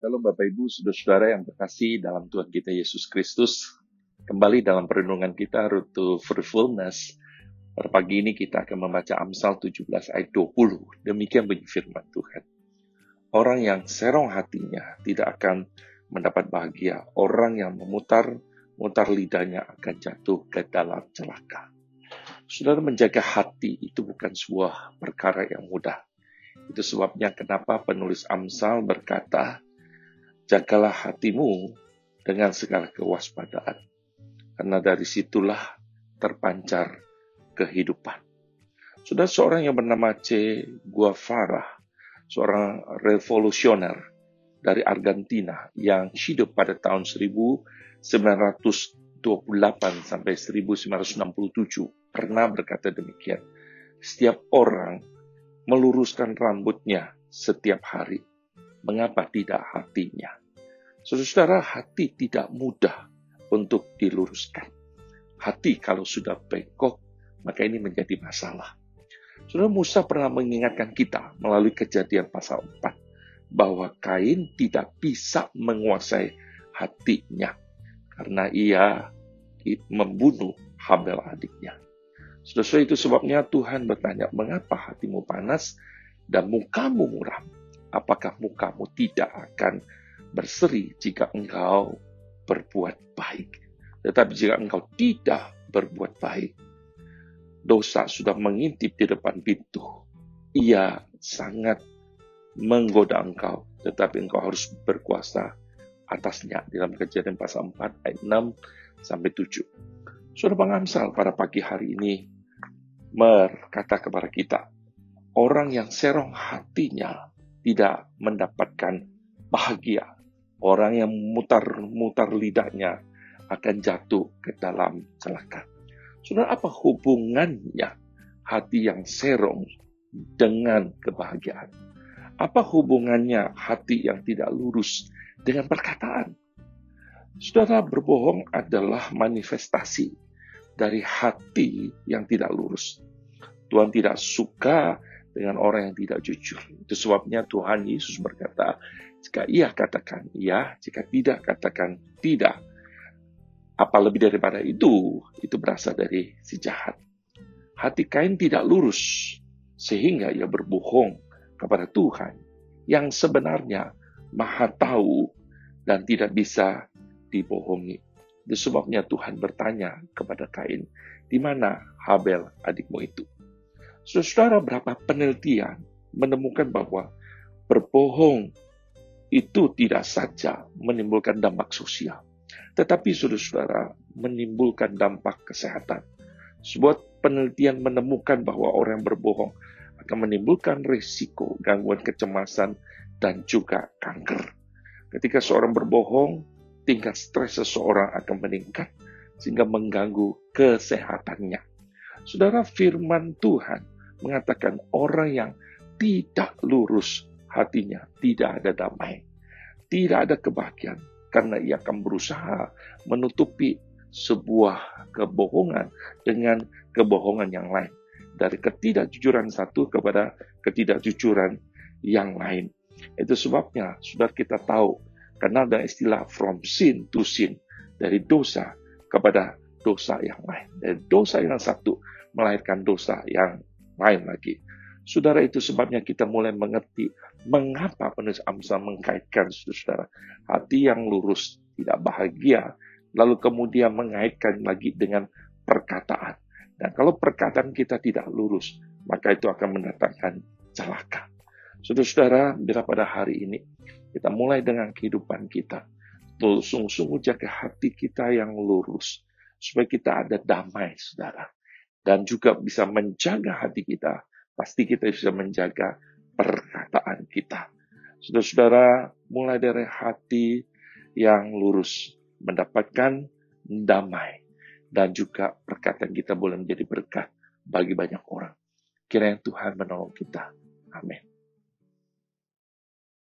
Halo Bapak Ibu, Saudara-saudara yang terkasih dalam Tuhan kita Yesus Kristus. Kembali dalam perenungan kita, Road to Fruitfulness. Pada pagi ini kita akan membaca Amsal 17 ayat 20. Demikian bunyi firman Tuhan. Orang yang serong hatinya tidak akan mendapat bahagia. Orang yang memutar lidahnya akan jatuh ke dalam celaka. Saudara, menjaga hati itu bukan sebuah perkara yang mudah. Itu sebabnya kenapa penulis Amsal berkata, jagalah hatimu dengan segala kewaspadaan, karena dari situlah terpancar kehidupan. Sudah seorang yang bernama Che Guevara, seorang revolusioner dari Argentina yang hidup pada tahun 1928 sampai 1967, pernah berkata demikian, setiap orang meluruskan rambutnya setiap hari. Mengapa tidak hatinya? Saudara, hati tidak mudah untuk diluruskan. Hati kalau sudah bengkok, maka ini menjadi masalah. Saudara, Musa pernah mengingatkan kita melalui Kejadian pasal 4, bahwa Kain tidak bisa menguasai hatinya, karena ia membunuh Habel adiknya. Saudara, itu sebabnya Tuhan bertanya, mengapa hatimu panas dan mukamu muram? Apakah mukamu tidak akan berseri jika engkau berbuat baik? Tetapi jika engkau tidak berbuat baik, dosa sudah mengintip di depan pintu. Ia sangat menggoda engkau, tetapi engkau harus berkuasa atasnya. Dalam Kejadian pasal 4 ayat 6 sampai 7. Saudara pengamsal pada pagi hari ini berkata kepada kita, orang yang serong hatinya tidak mendapatkan bahagia. Orang yang mutar lidahnya akan jatuh ke dalam celaka. Saudara, apa hubungannya hati yang serong dengan kebahagiaan? Apa hubungannya hati yang tidak lurus dengan perkataan? Saudara, berbohong adalah manifestasi dari hati yang tidak lurus. Tuhan tidak suka dengan orang yang tidak jujur. Itu sebabnya Tuhan Yesus berkata, jika ia katakan iya, jika tidak katakan tidak. Apa lebih daripada itu berasal dari si jahat. Hati Kain tidak lurus, sehingga ia berbohong kepada Tuhan, yang sebenarnya maha tahu dan tidak bisa dibohongi. Itu sebabnya Tuhan bertanya kepada Kain, di mana Habel adikmu itu? Saudara, berapa penelitian menemukan bahwa berbohong itu tidak saja menimbulkan dampak sosial, tetapi saudara menimbulkan dampak kesehatan. Sebuah penelitian menemukan bahwa orang yang berbohong akan menimbulkan risiko gangguan kecemasan dan juga kanker. Ketika seorang berbohong, tingkat stres seseorang akan meningkat sehingga mengganggu kesehatannya. Saudara, firman Tuhan mengatakan orang yang tidak lurus hatinya tidak ada damai, tidak ada kebahagiaan, karena ia akan berusaha menutupi sebuah kebohongan dengan kebohongan yang lain. Dari ketidakjujuran satu kepada ketidakjujuran yang lain. Itu sebabnya, saudara, kita tahu, kenal dengan istilah from sin to sin, dari dosa kepada dosa yang lain. Dari dosa yang satu melahirkan dosa yang lain lagi. Saudara, itu sebabnya kita mulai mengerti mengapa penulis Amsal mengkaitkan saudara hati yang lurus tidak bahagia, lalu kemudian mengaitkan lagi dengan perkataan. Dan kalau perkataan kita tidak lurus, maka itu akan mendatangkan celaka. Saudara-saudara, bila pada hari ini kita mulai dengan kehidupan kita, sungguh-sungguh jaga hati kita yang lurus, supaya kita ada damai, saudara. Dan juga bisa menjaga hati kita, pasti kita bisa menjaga perkataan kita. Saudara-saudara, mulai dari hati yang lurus, mendapatkan damai, dan juga perkataan kita boleh menjadi berkat bagi banyak orang. Kiranya Tuhan menolong kita. Amin.